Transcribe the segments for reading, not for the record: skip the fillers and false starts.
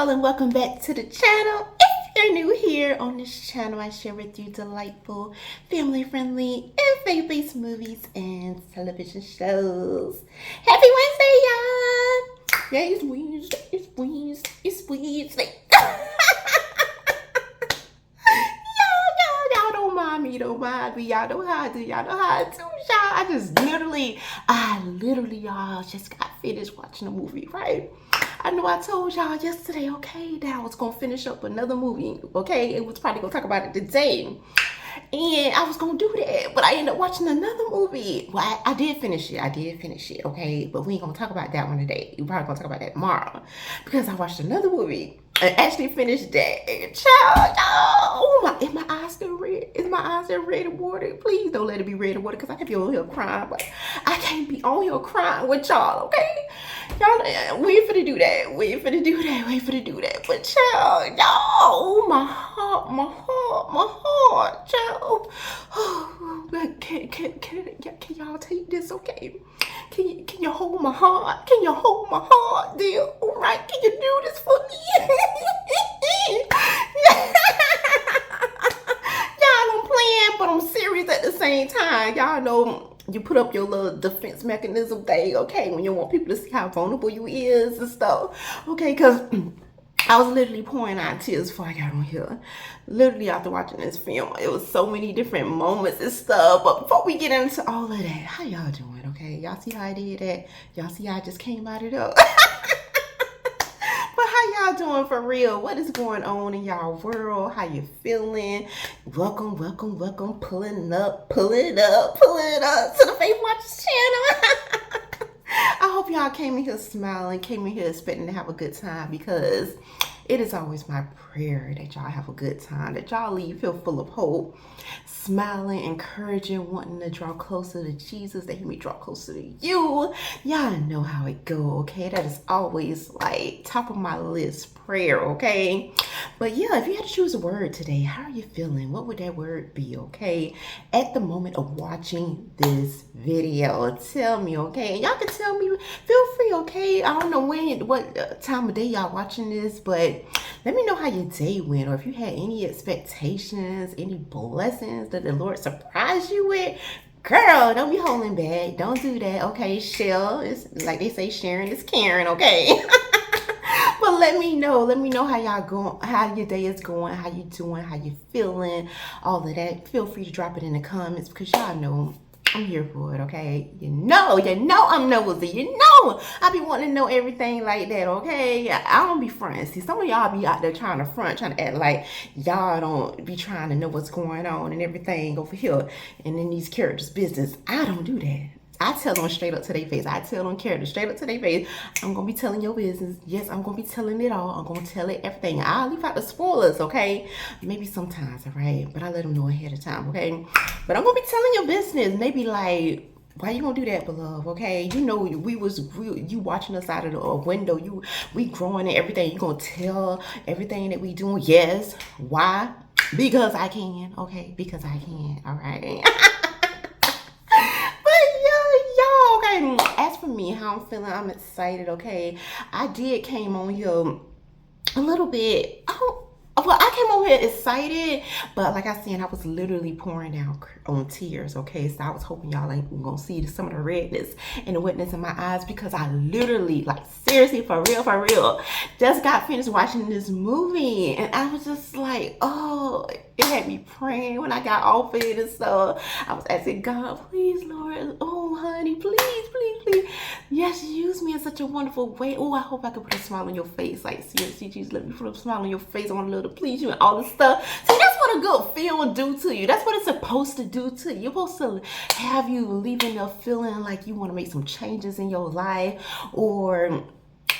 y'all, and welcome back to the channel. If you're new here on this channel, I share with you delightful, family-friendly, and faith-based movies and television shows. Happy Wednesday, y'all! Yeah, it's Wednesday, it's Wednesday, it's Wednesday. Y'all don't mind me, Y'all know how I do, y'all. I literally, y'all, just got finished watching a movie, right? I know I told y'all yesterday, okay, that I was gonna finish up another movie, okay? It was probably gonna talk about it today. And I was gonna do that, but I ended up watching another movie. Well, I did finish it, okay? But we ain't gonna talk about that one today. We're probably gonna talk about that tomorrow. Because I watched another movie and actually finished that. Child, oh my, is my eyes still red? Is my eyes still red and water? Please don't let it be red and water, because I can be on here crying, but I can't be on here crying with y'all, okay? Y'all, we ain't finna do that. But child, y'all, oh, my heart, child. Oh, can y'all take this, okay? Can you hold my heart? Can you hold my heart, dear? All right, can you do this for me? Y'all, I'm playing, but I'm serious at the same time. Y'all know you put up your little defense mechanism thing, okay, when you want people to see how vulnerable you is and stuff, okay, because I was literally pouring out tears before I got on here. Literally after watching this film, it was so many different moments and stuff. But before we get into all of that, how y'all doing, okay? Y'all see how I did that? Y'all see how I just came out of it up? But how y'all doing for real? What is going on in y'all world? How you feeling? Welcome. Pulling up to the Faith Watchers channel. I hope y'all came in here smiling, came in here expecting to have a good time, because it is always my prayer that y'all have a good time, that y'all leave here full of hope, smiling, encouraging, wanting to draw closer to Jesus, that he may draw closer to you. Y'all know how it go, okay? That is always like top of my list prayer, okay? But yeah, if you had to choose a word today, how are you feeling? What would that word be, okay? At the moment of watching this video, tell me, okay? And y'all can tell me, feel free, okay? I don't know what time of day y'all watching this, but let me know how your day went, or if you had any expectations, any blessings that the Lord surprised you with. Girl, don't be holding back. Don't do that, okay? Share. It's like they say, sharing is caring, okay? But let me know how y'all going, how your day is going, how you doing, how you feeling, all of that. Feel free to drop it in the comments, because y'all know I'm here for it, okay? You know I'm nosy. You know I be wanting to know everything like that, okay? I don't be fronting. See, some of y'all be out there trying to front, trying to act like y'all don't be trying to know what's going on and everything over here and in these characters' business. I don't do that. I tell them straight up to their face. I tell them characters straight up to their face. I'm going to be telling your business. Yes, I'm going to be telling it all. I'm going to tell it everything. I'll leave out the spoilers, okay? Maybe sometimes, all right? But I let them know ahead of time, okay? But I'm going to be telling your business. Maybe like, why you gonna do that, beloved? Okay, you know you watching us out of the window. We growing and everything. You gonna tell everything that we doing? Yes. Why? Because I can. Okay, because I can. All right. Okay, as for me, how I'm feeling, I'm excited, okay? I came on here a little bit, I came on here excited, but like I said, I was literally pouring down on tears, okay? So I was hoping y'all ain't gonna see some of the redness and the wetness in my eyes, because I literally, like, seriously, for real, just got finished watching this movie, and I was just like, oh, it had me praying when I got off it and stuff. I was asking God, please, Lord, oh, honey, please, yes, use me in such a wonderful way. Oh, I hope I can put a smile on your face. Like, seriously, Jesus, let me put a smile on your face. I want to please you and all this stuff. See, that's what a good film do to you. That's what it's supposed to do to you. You're supposed to have you leaving there feeling like you want to make some changes in your life, or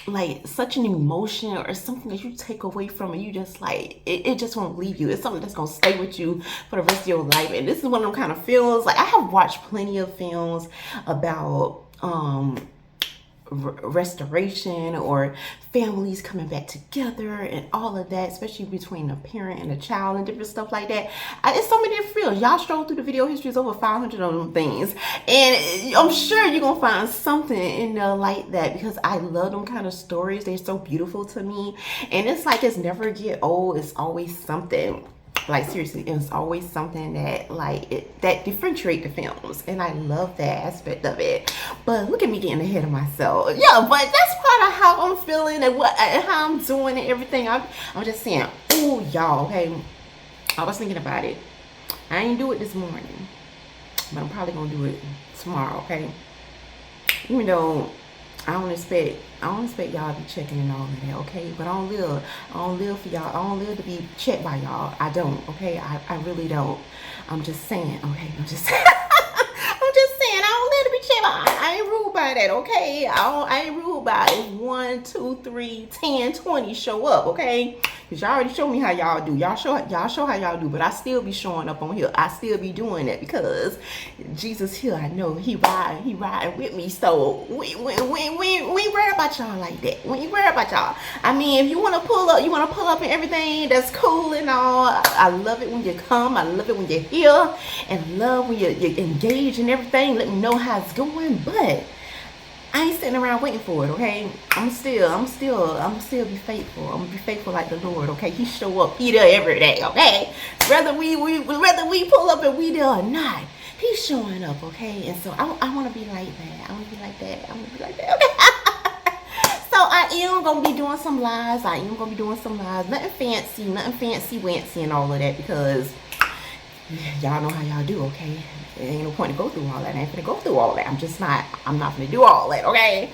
like such an emotion or something that you take away from it. You just like, it just won't leave you. It's something that's going to stay with you for the rest of your life. And this is one of them kind of films. Like, I have watched plenty of films about restoration or families coming back together and all of that, especially between a parent and a child and different stuff like that. It's so many different films. Y'all stroll through the video history, is over 500 of them things, and I'm sure you're gonna find something in there like that, because I love them kind of stories. They're so beautiful to me, and it's like it's never get old. It's always something. Like seriously, it's always something that that differentiate the films, and I love that aspect of it. But look at me getting ahead of myself. Yeah, but that's part of how I'm feeling and how I'm doing and everything. I'm just saying, oh y'all, okay. I was thinking about it. I ain't do it this morning, but I'm probably gonna do it tomorrow, okay? Even though I don't expect y'all to be checking and all of that, okay? But I don't live for y'all. I don't live to be checked by y'all. I don't, okay? I really don't. I'm just saying, okay? I'm just saying. I'm just saying, I don't live to be checked by. I ain't rude by that, okay? I ain't rude by it. 1, 2, 3, 10, 20 show up, okay? Because y'all already showed me how y'all do. Y'all show how y'all do, but I still be showing up on here. I still be doing it because Jesus here, I know he riding with me. So we ain't worried about y'all like that. We ain't worried about y'all. I mean, if you want to pull up and everything, that's cool and all. I love it when you come. I love it when you're here, and love when you're engaged and everything. Let me know how it's going, but I ain't sitting around waiting for it, okay? I'm still be faithful. I'm gonna be faithful like the Lord, okay? He show up, he there every day, okay? Whether we pull up and we there or not, he's showing up, okay? And so I want to be like that. I want to be like that. Okay? So I am gonna be doing some lives. Nothing fancy, wancy, and all of that, because y'all know how y'all do, okay? There ain't no point to go through all that. I ain't gonna go through all that. I'm not gonna do all that, okay?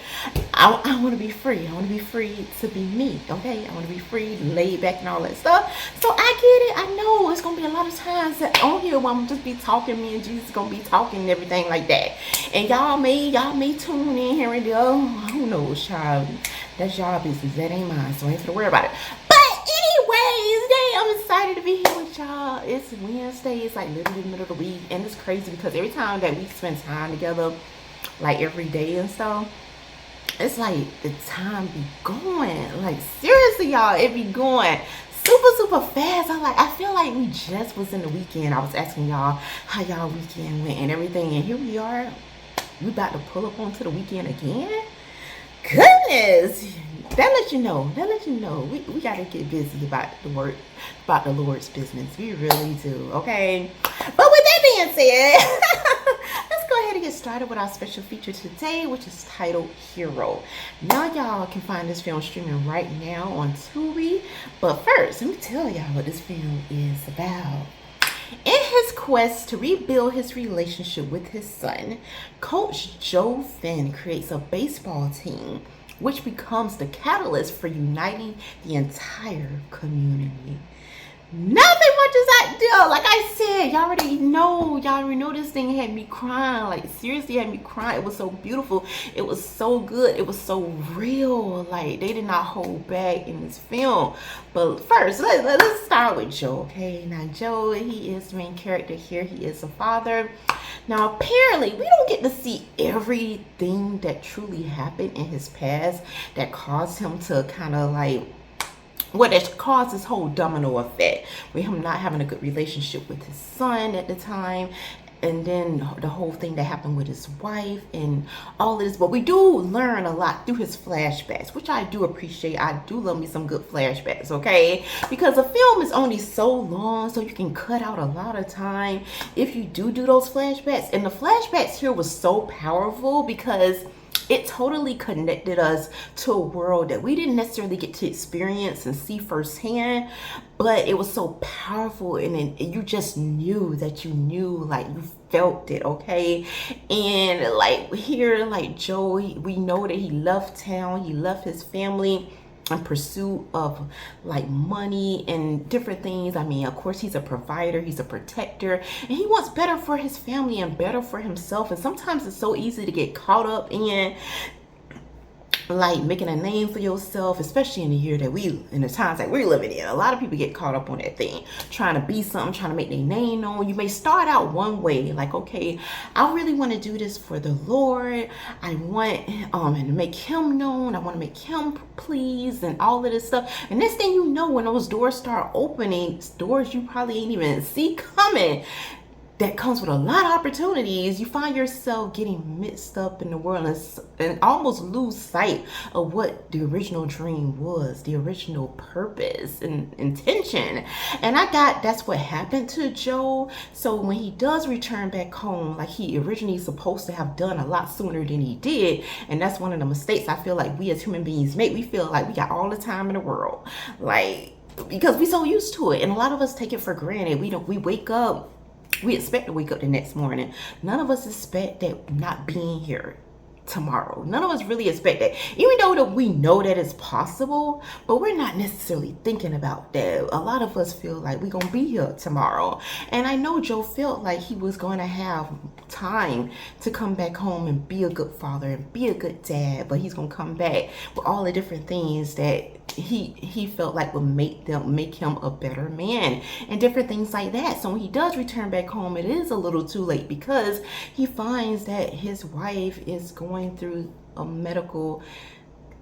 I want to be free. I want to be free to be me, okay? I want to be free, laid back and all that stuff. So I get it. I know it's gonna be a lot of times that on here where I'm just be talking, me and Jesus gonna be talking and everything like that. And y'all may tune in here and there. Who knows, child? That's y'all business. That ain't mine. So I ain't gonna worry about it. Anyways, I'm excited to be here with y'all. It's Wednesday. It's like literally the middle of the week, and it's crazy because every time that we spend time together, like every day and stuff, it's like the time be going. Like seriously, y'all, it be going super fast. I feel like we just was in the weekend. I was asking y'all how y'all weekend went and everything, and here we are. We about to pull up onto the weekend again. Goodness. That let you know we gotta get busy about the Lord's business. We really do, okay? But with that being said, let's go ahead and get started with our special feature today, which is titled Hero. Now y'all can find this film streaming right now on Tubi. But first, let me tell y'all what this film is about. In his quest to rebuild his relationship with his son, Coach Joe Finn creates a baseball team which becomes the catalyst for uniting the entire community. Nothing much is out there. Like I said, y'all already know this thing had me crying. Like seriously had me crying. It was so beautiful. It was so good. It was so real. Like they did not hold back in this film. But first, let's start with Joe, okay? Now Joe, he is the main character here. He is a father. Now apparently we don't get to see everything that truly happened in his past that caused him to kind of like what has caused this whole domino effect with him not having a good relationship with his son at the time, and then the whole thing that happened with his wife and all of this. But we do learn a lot through his flashbacks, which I do appreciate. I do love me some good flashbacks, okay? Because a film is only so long, so you can cut out a lot of time if you do those flashbacks. And the flashbacks here was so powerful because it totally connected us to a world that we didn't necessarily get to experience and see firsthand, but it was so powerful, and you just knew that you knew, like you felt it, okay? And like here, like Joe, we know that he left town, he left his family in pursuit of like money and different things. I mean, of course, he's a provider, he's a protector, and he wants better for his family and better for himself. And sometimes it's so easy to get caught up in like making a name for yourself, especially in the times that we're living in. A lot of people get caught up on that thing, trying to be something, trying to make their name known. You may start out one way, like, okay, I really want to do this for the Lord. I want to make him known. I want to make him pleased and all of this stuff. And next thing you know, when those doors start opening, doors you probably ain't even see coming, that comes with a lot of opportunities, you find yourself getting mixed up in the world and almost lose sight of what the original dream was, the original purpose and intention. And that's what happened to Joe. So when he does return back home, like he originally supposed to have done a lot sooner than he did, and that's one of the mistakes I feel like we as human beings make. We feel like we got all the time in the world, like, because we so used to it, and a lot of us take it for granted. We wake up, we expect to wake up the next morning. None of us expect that not being here tomorrow. None of us really expect that. Even though that we know that it's possible, but we're not necessarily thinking about that. A lot of us feel like we're going to be here tomorrow. And I know Joe felt like he was going to have time to come back home and be a good father and be a good dad, but he's going to come back with all the different things that he felt like would make him a better man and different things like that. So when he does return back home, it is a little too late, because he finds that his wife is going through a medical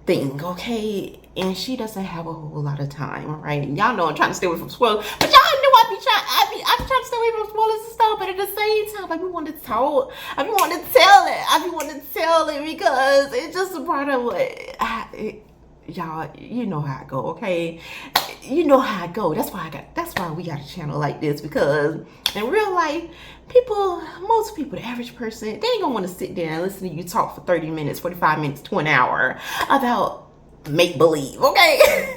thing, okay, and she doesn't have a whole lot of time, right? Y'all know I'm trying to stay away from spoilers, but y'all know I be trying to stay away from spoilers and stuff, but at the same time, like, we want to talk, I be wanting to tell it because it's just a part of what y'all, you know how I go, okay? You know how I go. That's why we got a channel like this, because in real life, most people, the average person, they ain't gonna want to sit there and listen to you talk for 30 minutes, 45 minutes to an hour about make-believe, okay?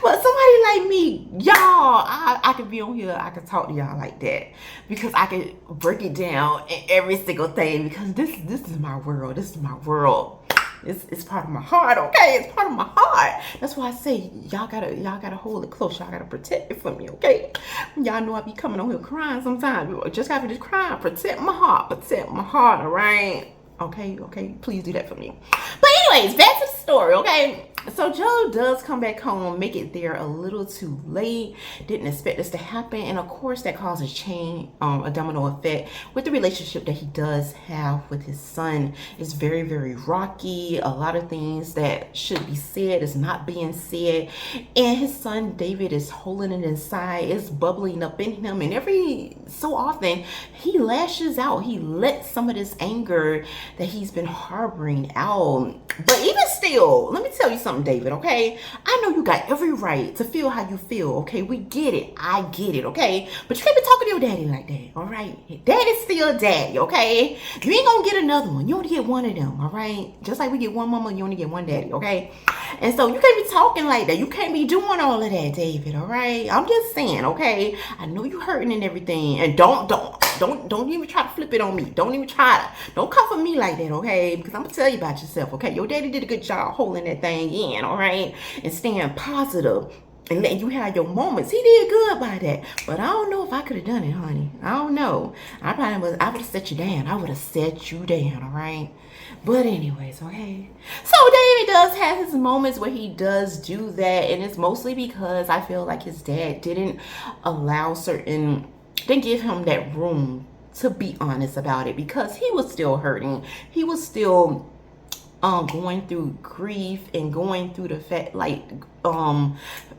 But somebody like me, y'all, I could be on here, I could talk to y'all like that, because I could break it down in every single thing, because this is my world. This is my world. It's part of my heart, okay? It's part of my heart. That's why I say y'all gotta hold it close. Y'all gotta protect it from me, okay? Y'all know I be coming on here crying sometimes. Just gotta just crying. Protect my heart, all right? Okay, please do that for me. But anyways, back to the story, okay? So Joe does come back home, make it there a little too late. Didn't expect this to happen, and of course that causes a domino effect with the relationship that he does have with his son. It's very, very rocky. A lot of things that should be said is not being said, and his son David is holding it inside. It's bubbling up in him, and every so often he lashes out. He lets some of this anger that he's been harboring out. But even still, let me tell you something, David, okay? I know you got every right to feel how you feel, okay? We get it. I get it, okay? But you can't be talking to your daddy like that, all right? Daddy's still daddy, okay? You ain't gonna get another one. You only get one of them, all right? Just like we get one mama, you only get one daddy, okay? And so you can't be talking like that. You can't be doing all of that, David, all right? I'm just saying, okay? I know you hurting and everything, and don't even try to flip it on me. Don't come for me like that, okay? Because I'm gonna tell you about yourself, okay? Your daddy did a good job holding that thing in, all right? And staying positive and letting you have your moments. He did good by that. But I don't know if I could have done it, honey. I don't know. I would have set you down. I would have set you down, all right? But anyways, okay? So David does have his moments where he does do that, and it's mostly because I feel like his dad didn't give him that room to be honest about it, because he was still hurting. He was still going through grief and going through the fact, like,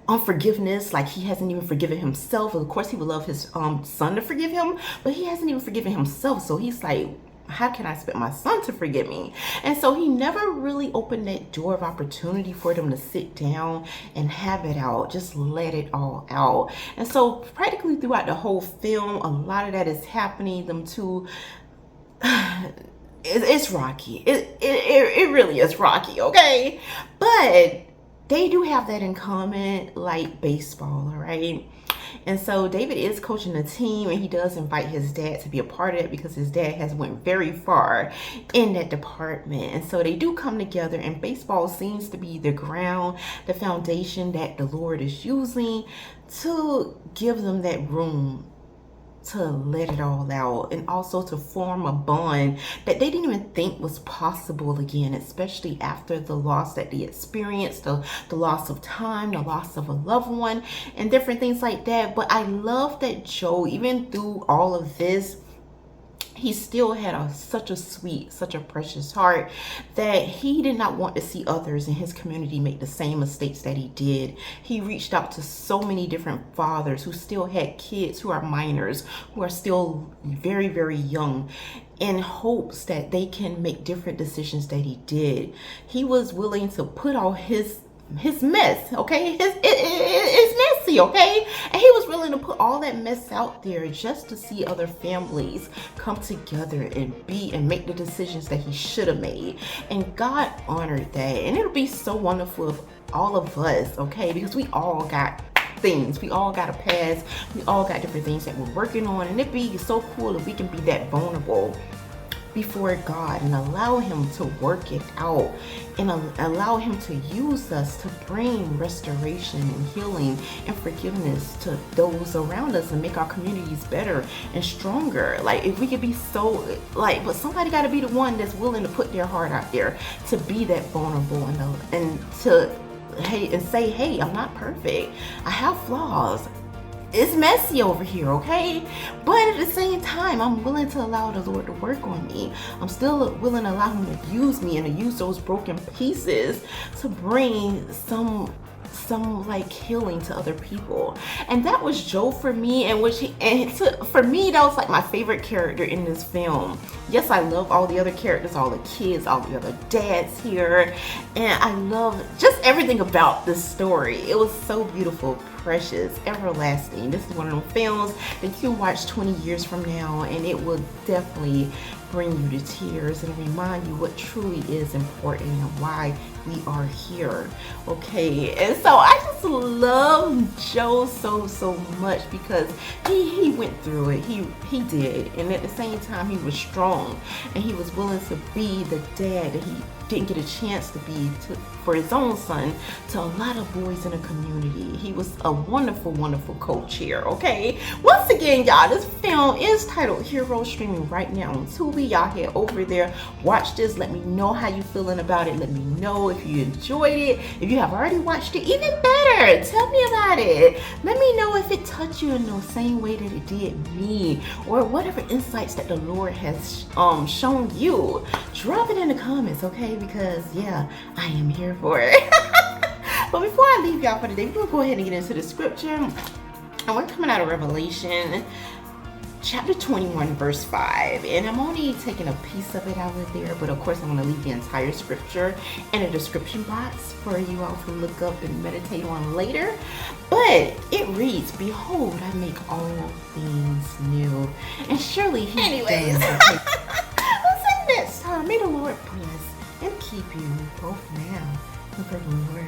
unforgiveness. Like, he hasn't even forgiven himself. Of course he would love his son to forgive him, but he hasn't even forgiven himself. So he's like, how can I expect my son to forgive me? And so he never really opened that door of opportunity for them to sit down and have it out, just let it all out. And so practically throughout the whole film, a lot of that is happening. Them two, it's rocky. It really is rocky, okay? But they do have that in common, like baseball, all right? And so David is coaching the team, and he does invite his dad to be a part of it, because his dad has went very far in that department. And so they do come together, and baseball seems to be the ground, the foundation that the Lord is using to give them that room to let it all out, and also to form a bond that they didn't even think was possible again, especially after the loss that they experienced, the loss of time, the loss of a loved one, and different things like that. But I love that Joe, even through all of this, he still had such a sweet, such a precious heart, that he did not want to see others in his community make the same mistakes that he did. He reached out to so many different fathers who still had kids who are minors, who are still very, very young, in hopes that they can make different decisions that he did. He was willing to put all his mess, okay? It's messy, okay? And he was willing to put all that mess out there just to see other families come together and make the decisions that he should have made. And God honored that. And it'll be so wonderful if all of us, okay? Because we all got things. We all got a past. We all got different things that we're working on. And it'd be so cool if we can be that vulnerable before God and allow him to work it out, and allow him to use us to bring restoration and healing and forgiveness to those around us and make our communities better and stronger. Like, if we could be so, like, but somebody got to be the one that's willing to put their heart out there to be that vulnerable and to say, hey, I'm not perfect. I have flaws. It's messy over here, okay? But at the same time, I'm willing to allow the Lord to work on me. I'm still willing to allow him to use me and to use those broken pieces to bring some like healing to other people. And that was Joe for me, for me, that was like my favorite character in this film. Yes, I love all the other characters, all the kids, all the other dads here, and I love just everything about this story. It was so beautiful, precious, everlasting. This is one of them films that you watch 20 years from now, and it will definitely bring you to tears and remind you what truly is important and why we are here, okay? And so I just love Joe so much, because he went through it. He did, and at the same time he was strong, and he was willing to be the dad that he didn't get a chance to be for his own son to a lot of boys in the community. He was a wonderful coach here, okay? Once again, y'all, this film is titled Hero, streaming right now on Tubi. Y'all head over there, watch this. Let me know how you feeling about it. Let me know if you enjoyed it. If you have already watched it, even better, tell me about it. Let me know if it touched you in the same way that it did me, or whatever insights that the Lord has shown you. Drop it in the comments, okay? Because yeah, I am here for it. But before I leave y'all for today, we're gonna go ahead and get into the scripture, and we're coming out of Revelation chapter 21 verse 5, and I'm only taking a piece of it out of there, but of course I'm going to leave the entire scripture in a description box for you all to look up and meditate on later. But it reads, behold, I make all things new, and surely he does. Okay. Until next time, may the Lord bless and keep you both now and forevermore.